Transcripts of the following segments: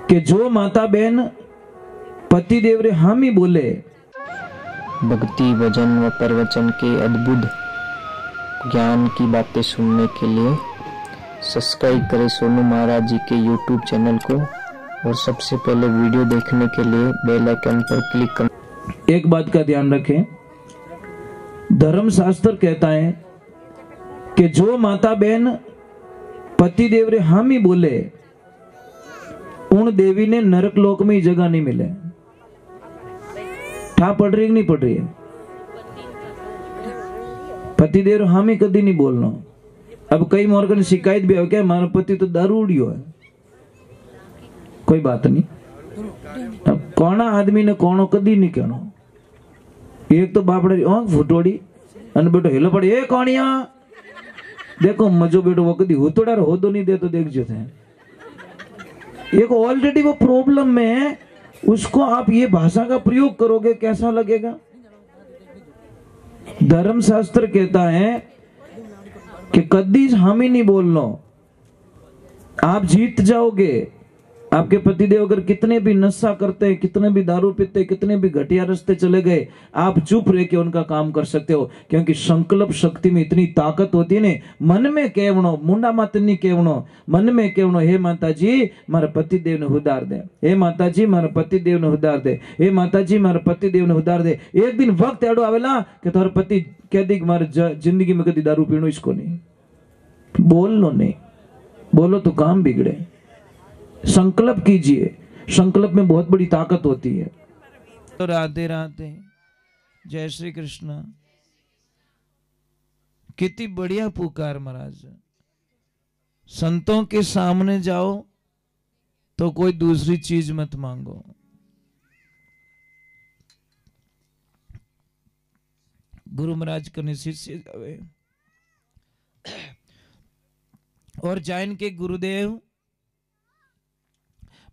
कि जो माता बहन पति देव रे हामी बोले, भक्ति भजन व प्रवचन के अद्भुत ज्ञान की बातें सुनने के लिए सब्सक्राइब करें सोनू महाराज जी के यूट्यूब चैनल को, और सबसे पहले वीडियो देखने के लिए बेल आइकन पर क्लिक करें। एक बात का ध्यान रखें, धर्म शास्त्र कहता है कि जो माता बहन पति देव रे हामी बोले, उन देवी ने नरक लोक में जगह नहीं मिले। ठा पड़ रही नहीं पड़ रही है? पति देव रे हामी कदी नहीं बोलना। अब कई मोर शिकायत भी हो क्या, हमारा पति तो दारू उड़ियो है। कोई बात नहीं, अब कोना आदमी ने कोनो कदी नहीं कहना। एक तो बापड़े आंख फुटोड़ी अन बेटो हिलो पड़े, ए कोणिया देखो मजो बेटो वो कदी हुतोड़ा हो दो नहीं दे तो देख जो थे। एक ऑलरेडी वो प्रॉब्लम में है, उसको आप ये भाषा का प्रयोग करोगे कैसा लगेगा? धर्म शास्त्र कहता है कि कदी हामी नहीं बोलना, आप जीत जाओगे। आपके पतिदेव अगर कितने भी नशा करते हैं, कितने भी दारू पीते, कितने भी घटिया रास्ते चले गए, आप चुप रह के उनका काम कर सकते हो, क्योंकि संकल्प शक्ति में इतनी ताकत होती है ने। मन में केवनो मुंडा मात नहीं केवनो, मन में केवनो, हे माता जी मारा पतिदेव ने उधार दे, हे माता जी मारा पतिदेव ने उधार दे, हे माता जी मारा पतिदेव ने उधार दे। एक दिन वक्त एडो आवेला कि तुम्हारा पति कह दी कि मारे जिंदगी में कभी दारू पीनो इसको नहीं। बोलो नहीं, बोलो तो काम बिगड़े। संकल्प कीजिए, संकल्प में बहुत बड़ी ताकत होती है। तो राधे राधे, जय श्री कृष्ण। कितनी बढ़िया पुकार महाराज। संतों के सामने जाओ तो कोई दूसरी चीज मत मांगो। गुरु महाराज कने शिष्य जावे और जाइन के गुरुदेव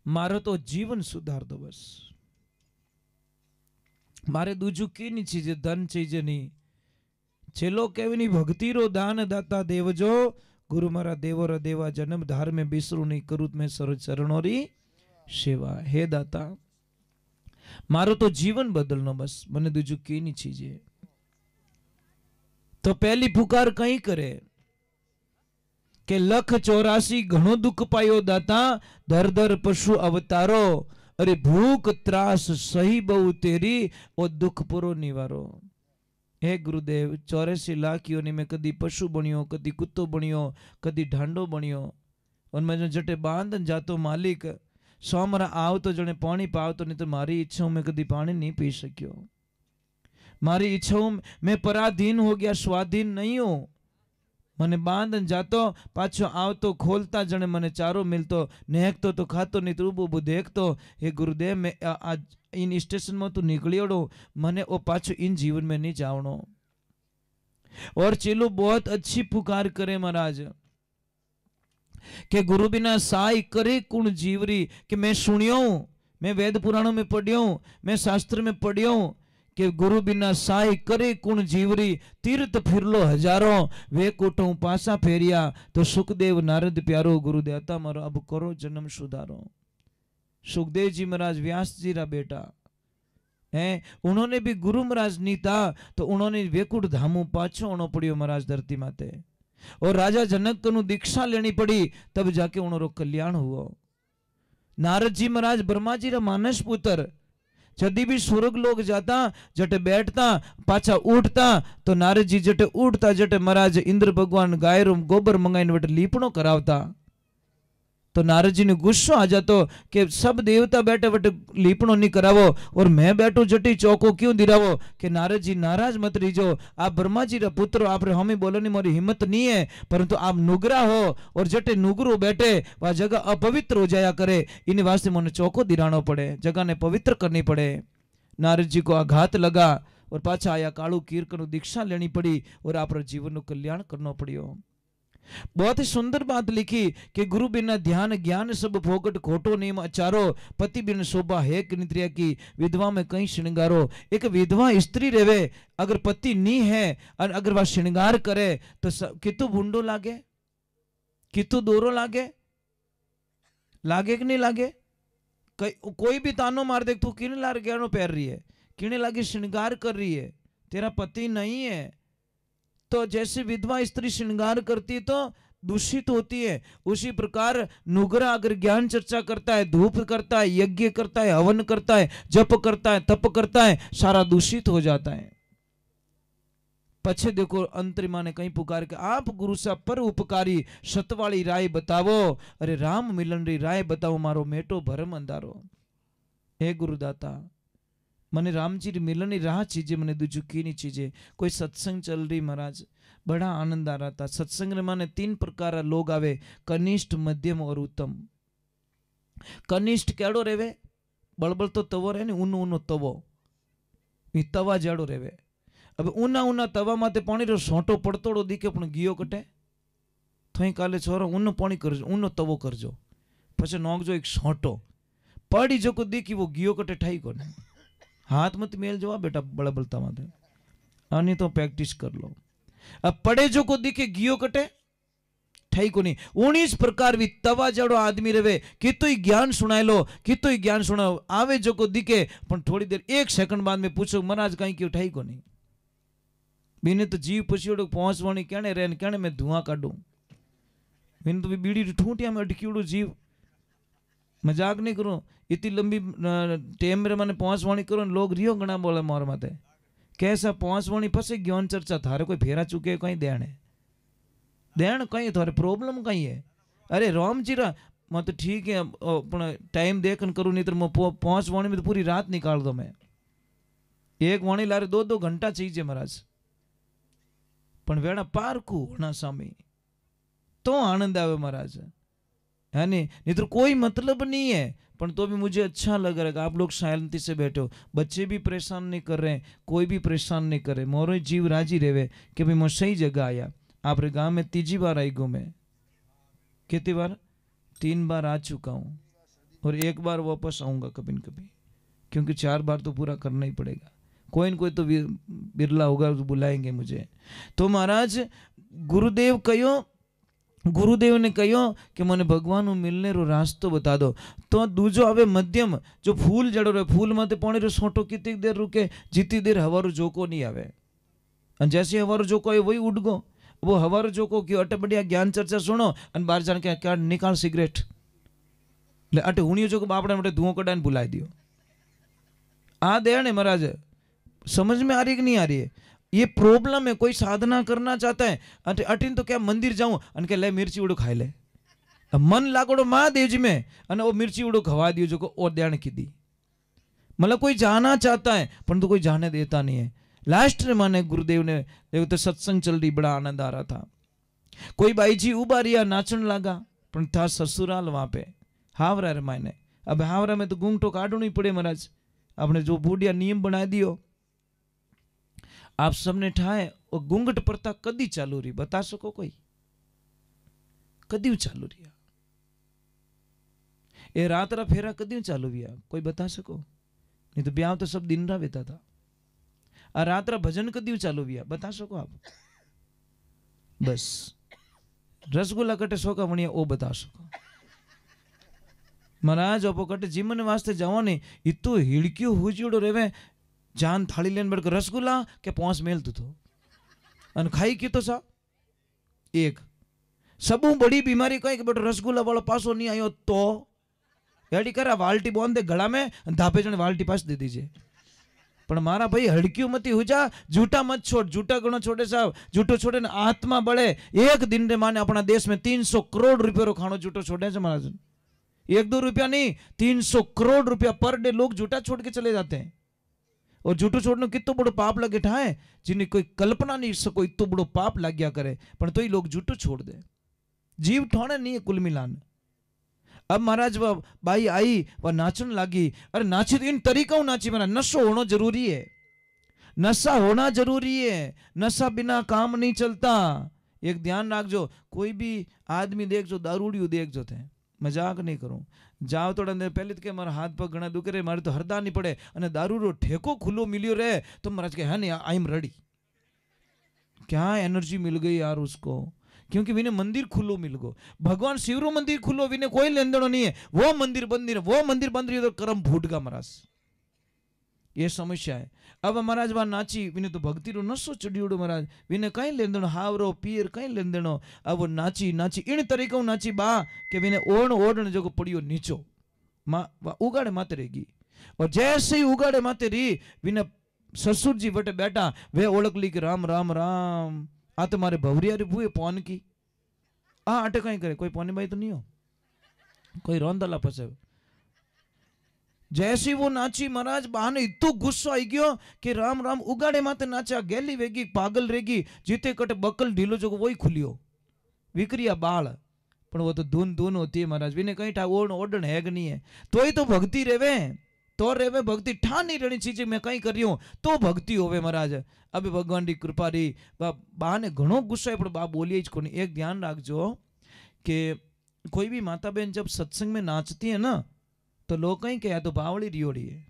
मारो तो जीवन सुधार दो, बस मारे दूजू की नहीं चीजे, धन चीजे नहीं। छेलो केवी नहीं, भक्ति रो दान दाता देव जो, गुरु मारा देवो रा देवा, जन्म धार में बिसरू नहीं, करूँ मैं सरोज चरणोरी सेवा। हे दाता मारो तो जीवन बदलनो, बस मने दूजू की नहीं चीजे। तो पहली पुकार कहीं करे के 184 घणो दुख पायो दाता, दर दर पशु अवतारो, अरे भूख त्रास सही बहु तेरी, ओ दुख पुरो निवारो। हे गुरुदेव 84 लाख योनि में कदी पशु बनियो, कदी कुत्तो बनियो, कदी ढांडो बनियो, उनमें जो जटे बांधन जातो मालिक सोमरा आव तो जने पानी पाव तो, नहीं तो मारी इच्छाओं में कदी पानी नहीं पी सकियो। मारी इच्छाओं में पराधीन हो गया, स्वाधीन नहीं हो। मने बांधन जातो पाछो आवतो, खोलता जने मने चारो मिलतो, नेहकतो तो खातो नहीं तो उबू देखतो। हे गुरुदेव मैं आज इन स्टेशन में तू निकलियोड़ो, मने ओ पाछो इन जीवन में नहीं जावणो। और चेलो बहुत अच्छी पुकार करे महाराज के गुरु बिना साई करे कुण जीवरी। कि मैं सुनियो, मैं वेद पुराणों में पढ़ियो, मैं शास्त्र में पढ़ियो कि गुरु बिना साई करे कुण जीवरी, तीर्थ फिरलो हजारों, वे कोटों पासा फेरिया, तो सुखदेव नारद प्यारो, गुरु देवता मारो अब करो जन्म सुधारो। सुखदेव जी महाराज व्यास जी रा बेटा हैं, उन्होंने भी गुरु महाराज नहीं था तो उन्होंने वेकुट धामू पाछो आनो पड़ियो महाराज धरती माते, और राजा जनक को दीक्षा लेनी पड़ी, तब जाके उन्होंने कल्याण हुआ। नारद जी महाराज ब्रह्मा जी रा मानस पुत्र, जदी भी स्वर्ग लोग जाता जटे बैठता पाछा उठता, तो नारद जी जटे उठता जटे महाराज इंद्र भगवान गाय रो गोबर मंगाईने वटे लीपणो करावता। तो नारद जी ने गुस्सो आ जातो कि सब देवता बैठे बटे लीपणो नहीं करावो और मैं बैठो जटी चौको क्यों दिरावो। कि नारद जी नाराज मत रीजो, आप ब्रह्मा जी रा पुत्र, आप हमें बोलने मोरी हिम्मत नहीं है, परंतु आप नुगरा हो और जटे नुगरो बैठे वह जगह अपवित्र हो जाया करे, इन वास्ते मने चौको दिरानो पड़े, जगह ने पवित्र करनी पड़े। नारद जी को आघात लगा और पाछा आया कालू कीर्तन दीक्षा लेनी पड़ी और आप जीवन कल्याण करना पड़ियो। बहुत ही सुंदर बात लिखी कि गुरु बिना ध्यान ज्ञान सब फोकट खोटो नेम अचारो, पति बिन शोभा है कि नित्रिया की, विधवा में कहीं श्रृंगारो। एक विधवा स्त्री रेवे अगर पति नहीं है और अगर वह श्रृंगार करे तो कितु भूंडो लागे, कितु दोरो लागे, लागे कि नहीं लागे? कोई भी तानो मार दे, तू किने लार गहनो पहन रही है, किने लागे श्रृंगार कर रही है, तेरा पति नहीं है। तो जैसे विधवा स्त्री श्रृंगार करती तो दूषित होती है, उसी प्रकार नुगरा अगर ज्ञान चर्चा करता है, धूप करता है, यज्ञ करता है, हवन करता है, जप करता है, तप करता है, सारा दूषित हो जाता है। पछे देखो अंतरिमा ने कहीं पुकार के, आप गुरु साहब पर उपकारी सतवाली राय बतावो, अरे राम मिलन री राय बताओ, मारो मेटो भरम अंधारो। हे गुरुदाता, मने रामजी री मिलन री राह चीजे, मने दूजू की नहीं चीजे। कोई सत्संग चल रही महाराज, बड़ा आनंद आ रहा था। सत्संग में माने 3 प्रकार लोग आवे, कनिष्ठ, मध्यम और उत्तम। कनिष्ठ केड़ो रेवे, बड़बड़ तो तवो रहे ने, ऊनो ऊनो तवो, ई तवा जेड़ो रेवे। अब ऊना ऊना तवा माते पानी रो सोंटो पड़तोड़ो दिखे पण गियो कटे, थई काले छोरो ऊनो पानी करजो, ऊनो तवो करजो, पछे नोकजो एक सोंटो पड़ी जो को दिखी वो गियो कटे ठाई कोने। हाथ मत मेल जो बेटा बड़बड़ता माते, आनी तो प्रैक्टिस कर लो। अब पड़े जो को दिखे गियो कटे ठाई कोनी। 19 प्रकार भी तवा जड़ो आदमी रहे, कितो ही ज्ञान सुनाए लो, कितो ही ज्ञान सुनाओ, आवे जो को दिखे पण थोड़ी देर 1 सेकंड बाद में पूछो महाराज कहीं क्यों ठाई कोनी। बीने तो जीव पछियोड़ो पहुंचवाणी कहने रे कहने मैं धुआं काढूं, बीने तो बीड़ी ठूंटिया में अटकीड़ो जीव, मजाक नहीं करूं, इतनी लंबी टेम रे मैंने पहुंचवाणी करो, लोग रियो घना बोले मोर माते कैसा पहुंचवाणी पसे ज्ञान चर्चा, थारे कोई फेरा चुके कहीं देण है, देण कहीं थारे प्रॉब्लम कहीं है। अरे राम जी रा मैं तो ठीक है अपना टाइम देखन करूं, नहीं तो मैं पहुंचवाणी में तो पूरी रात निकाल दो। मैं एक वाणी लारे 2-2 घंटा चाहिए महाराज, पण वेड़ा पारकू होना सामी तो आनंद आवे महाराज, है नहीं तो कोई मतलब नहीं है। पण तो भी मुझे अच्छा लग रहा है आप लोग शांति से बैठे हो, बच्चे भी परेशान नहीं कर रहे हैं, कोई भी परेशान नहीं कर रहे, मोरो जीव राजी रहे कि भाई मैं सही जगह आया। आप रे गांव में 3जी बार आई गो, मैं कितनी बार 3 बार आ चुका हूँ और 1 बार वापस आऊंगा कभी न कभी, क्योंकि 4 बार तो पूरा करना ही पड़ेगा। कोई न कोई तो बिरला होगा तो बुलाएंगे मुझे। तो महाराज गुरुदेव कहो, गुरुदेव ने कहो कि मने भगवान मिलने रो रास्तो बता दो। तो दूजो आवे मध्यम, जो फूल जड़ो रहे, फूल माते पानी रो सोटो कितनी देर रुके, जितनी देर हवारो जोको नहीं आवे, जैसे हवारो जोको आए वही उड़ गो। वो हवारो जोको क्यों अटे बढ़िया ज्ञान चर्चा सुनो और बाहर जान के क्या निकाल सिगरेट ले अटे हुणियो जो बापड़े मोटे धुओं कढ़ाने बुलाई दियो। आ दे ने महाराज, समझ में आ रही कि नहीं आ रही है? ये प्रॉब्लम है। कोई साधना करना चाहता है अटीन तो क्या मंदिर जाऊं अन के ले मिर्ची उड़ो खाई ले, मन लागोड़ो महादेव जी में अने वो मिर्ची उड़ो खवा दियो जो को और ध्यान की दी। मतलब कोई जाना चाहता है परंतु कोई जाने देता नहीं है। लास्ट में माने गुरुदेव ने देखो तो सत्संग चल रही, बड़ा आनंद आ रहा था। कोई भाई जी उबा रिया नाचन लगा, पर था ससुराल वहां पे हावरा रे मायने। अब हावरा में तो घूंघटो काटो नहीं पड़े महाराज, आपने जो बूढ़िया नियम बना दियो आप सबने ठाए। और घूंघट प्रथा कदी चालू रही बता सको कोई? कदी चालू रही? ये रात रा फेरा कदी चालू हुआ कोई बता सको? नहीं तो ब्याह तो सब दिन रा वेता था। आ रात रा भजन कदी चालू हुआ बता सको आप? बस रसगुल्ला कटे सोका वणिया ओ बता सको। महाराज अपो कटे जीवन वास्ते जाओ ने इतो हिड़क्यो हुजड़ो रेवे, जान थाली लेन बढ़ रसगुल्ला के पहुंच मेल तू तो अन खाई की तो सा एक सबू बड़ी बीमारी कही कि बेटो रसगुल्ला वाला पासो नहीं आयो तो एडी करा वाल्टी बांध दे गला में, धापे जने वाल्टी पास दे दीजिए। पर मारा भाई हड़क्यू मती हो जा, झूठा मत छोड़, झूठा गणो छोड़े साहब, झूठो छोड़े न आत्मा बढ़े। एक दिन रे माने अपना देश में 300 करोड़ रुपये रो खानो झूठो छोड़े से महाराज। 1-2 रुपया नहीं, 300 करोड़ रुपया पर डे लोग झूठा छोड़ के चले जाते हैं। और झूठो छोड़ने कितो बड़ो पाप लगे ठाए, जिन्हें कोई कल्पना नहीं सको इतो बड़ो पाप लग गया करे, पर तो ही लोग झूठो छोड़ दे। जीव ठोने नहीं है कुल मिलान। अब महाराज वह बाई आई वह नाचन लगी। अरे नाची तो इन तरीका नाची, मेरा नशो होना जरूरी है, नशा होना जरूरी है, नशा बिना काम नहीं चलता। एक ध्यान रख जो, कोई भी आदमी देख जो दारूडियो देख जो थे, मजाक नहीं करूं, जाओ थोड़ा देर पहले तो मारा हाथ पग घना दुखे रे, मारे तो हरदा नहीं पड़े अने दारू रो ठेको खुलो मिलियो रे तो महाराज के है नहीं आई एम रेडी। क्या एनर्जी मिल गई यार उसको। क्योंकि विने मंदिर खुलो मिल गो। भगवान शिवरो मंदिर खुलो विने कोई लेन देनो नहीं है, वो मंदिर बंद नहीं, वो मंदिर बंद रही तो कर्म फूट गा महाराज, ये समस्या है। अब महाराज वहां नाची विने तो भक्ति रो नशो चढ़ियोड़ो महाराज, विने कहीं लेन देनो हावरो पीर कहीं लेन देनो। अब वो नाची नाची इन तरीके नाची बा कि विने ओढ़ ओढ़ने जो पड़ियो नीचो माँ उगाड़े माते रहेगी। और जैसे ही उगाड़े माते रही विने ससुर जी बटे बैठा वे ओळख ली कि राम राम राम आ तो मारे भवरिया रे बुए पौन की आ अटे कहीं करे, कोई पौनी बाई तो नहीं हो, कोई रोंदला फसे। जैसी वो नाची महाराज बहाने इतो गुस्सा आई गयो कि राम राम उगाड़े माते नाचा, गेली वेगी पागल रेगी, जीते कटे बकल ढीलो जो वही खुलियो विक्रिया बाल, पण वो तो धून धून होती है महाराज, विने कहीं ठा ओढ़ ओढ़न है नहीं है, तो ही तो भक्ति रेवे, तो रेवे भक्ति ठा नहीं रहनी चीजें मैं कहीं कर रही हूं तो भक्ति होवे महाराज। अभी भगवान की कृपा रही बा ने घणो गुस्सा है, पण बा बोलिए ज कोनी। एक ध्यान रखजो कि कोई भी माता बहन जब सत्संग में नाचती है ना तो लोग कहीं क्या तो बावड़ी रियोड़ी है,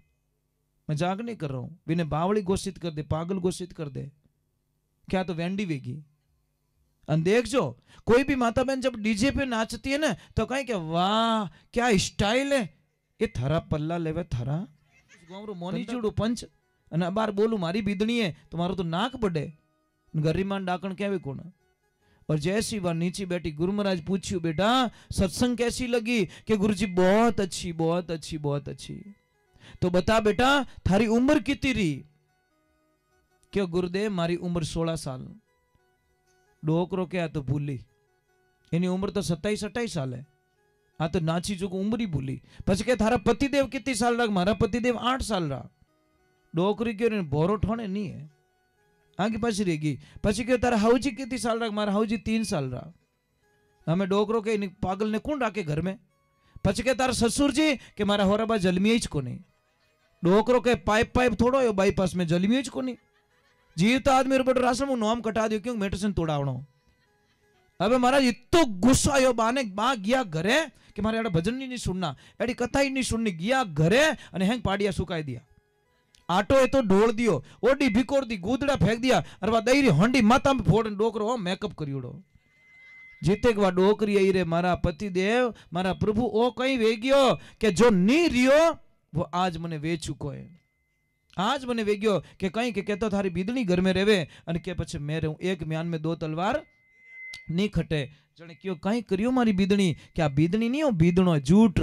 मजाक नहीं कर रहा हूं, विने बावड़ी घोषित कर दे, पागल घोषित कर दे, क्या तो वेंडी वेगी। और देखो कोई भी माता बहन जब डीजे पे नाचती है ना तो कहीं क्या वाह क्या स्टाइल है, ये थारा पल्ला लेवे थारा गोमरो मोनी चूड़ो पंच अने बार बोलू मारी बीदणी है तो मारो तो नाक पड़े, गरीमान डाकण क्या कौन। और जैसी बार नीचे बैठी गुरु महाराज पूछ्यू बेटा सत्संग कैसी लगी, कि गुरुजी बहुत अच्छी बहुत अच्छी बहुत अच्छी। तो बता बेटा थारी उम्र कितनी रही, क्यों गुरुदेव मारी उम्र 16 साल। डोकरो क्या तो भूली, एनी उम्र तो 27-28 साल है, आ तो नाची जो उम्र ही भूली। પછી કે थारा पतिदेव कितनी साल रहा, मारा पतिदेव 8 साल रहा। डोकरी क्यों बोरो ठोने नहीं है आगे पासी रहेगी। પછી કે तारा हाउजी कितनी साल रहा, मारा हाउजी 3 साल रहा। हमें डोकरो के पागल ने कौन राखे घर में। પછી કે तारा ससुर जी के मारा होराबा जलमी ज कोनी। डोकरो के पाइप पाइप थोड़ो यो बाईपास में जलमी ज कोनी। जीवता आदमी रो बड़ो राशन मु नाम कटा दियो क्यों मेडिसिन तोड़ावणो। अब महाराज इतो गुस्सा आयो बाने बा गया घरे कि मारे एड़ा भजन नहीं सुनना, एड़ी कथा ही नहीं सुननी, गया घरे अने हेंग पाड़िया सुकाई दिया, आटो ए तो ढोल दियो, ओडी भिकोर दी, गूदड़ा फेंक दिया, अरे वा दईरी हंडी माथा में फोड़ डोकरो मेकअप करियोड़ो। जीते वा डोकरी आई रे मारा पति देव मारा प्रभु ओ कहीं वे गयो कि जो नी रियो वो आज मने वे चुको है। आज मने वे गयो कि कहीं के कहतो थारी बीदनी घर में रेवे अने के पछे मैं रहूं, एक म्यान में 2 तलवार नहीं खटे। जने क्यों कहीं करियो मारी बीदनी, क्या बीदनी नहीं हो बीदनो झूठ,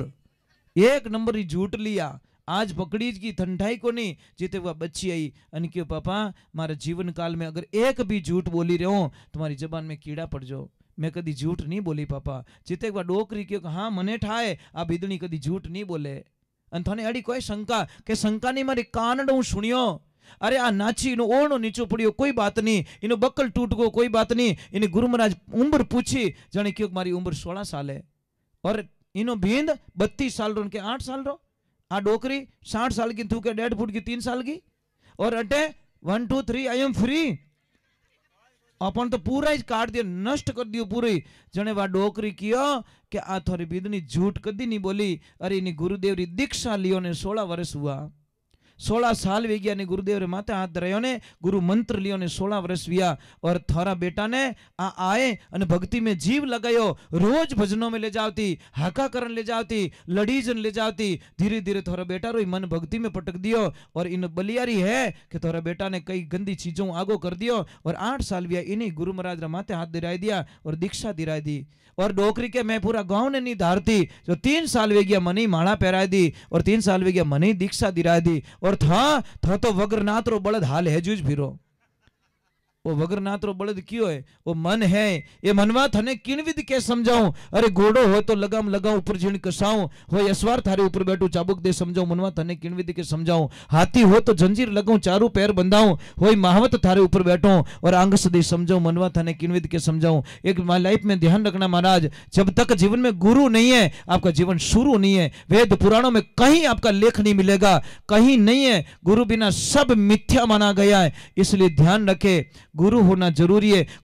एक नंबर ही झूठ लिया। आज पकड़ी की ठंडाई को नहीं, जीते वह बच्ची आई अन क्यों पापा मारे जीवन काल में अगर एक भी झूठ बोली रहे हो तुम्हारी जबान में कीड़ा पड़ जाओ। मैं कदी झूठ नहीं बोली पापा। जीते वह डोकरी क्यों हाँ मने ठाए आ बीदनी कदी झूठ नहीं बोले। अन थाने अड़ी कोई शंका के शंका नहीं मारी कानड़ हूं सुनियो। अरे आ नाची इनो ओढ़ो नीचो पड़ियो कोई बात नहीं, इनो बक्कल टूट गो कोई बात नहीं। इने गुरु महाराज उम्र पूछी जाने क्यों मारी उम्र 16 साल है और इनो भींद 32 साल रो के 8 साल रो। आ डोकरी 60 साल की तू के 1.5 फुट की 3 साल की और अटे 1 2 3 आई एम फ्री। अपन तो पूरा ही काट दिया नष्ट कर दियो पूरी। जने वा डोकरी कियो कि आ थोड़ी बीदनी झूठ कदी नहीं बोली। अरे इनी गुरुदेव री दीक्षा लियो ने 16 वर्ष हुआ, 16 साल वे गया ने गुरुदेव रे माथे हाथ धरायो ने गुरु मंत्र लियो ने 16 वर्ष विया। और थारा बेटा ने आए अने भक्ति में जीव लगायो, रोज भजनों में ले जाती, हाका करन ले जाती, लड़ीजन ले जाती। धीरे धीरे थारा बेटा रो मन भक्ति में पटक दियो और इन बलियारी है कि थारा बेटा ने कई गंदी चीजों आगो कर दियो। और 8 साल विया इन्हीं गुरु महाराज रे माथे हाथ धराई दिया और दीक्षा दिराई दी। और डोकरी के मैं पूरा गांव ने नहीं धारती, जो 3 साल वे गया मनी माला पहराई दी और 3 साल वे गया मनी दीक्षा दिराई दी। और था तो वग्रनाथ रो बलद हाल है जूझ फिरो। वो वग्रनाथ रो बलद क्यों है, वो मन है। ये मनवा थने किन विधि के समझाऊं। अरे घोड़ो हो तो लगाम लगाऊं ऊपर झीण कसाऊं, हो यसवार थारे ऊपर बैठू चाबुक दे समझाऊं। मनवा थने किन विधि के समझाऊं। हाथी हो तो जंजीर लगाऊं चारों पैर बंधाऊं, हो महावत थारे ऊपर बैठो और आंग सदी समझाऊं। मनवा थने किन विधि के समझाऊं। एक लाइफ में ध्यान रखना महाराज, जब तक जीवन में गुरु नहीं है आपका जीवन शुरू नहीं है। वेद पुराणों में कहीं आपका लेख नहीं मिलेगा, कहीं नहीं है। गुरु बिना सब मिथ्या माना गया है, इसलिए ध्यान रखे गुरु होना जरूरी है।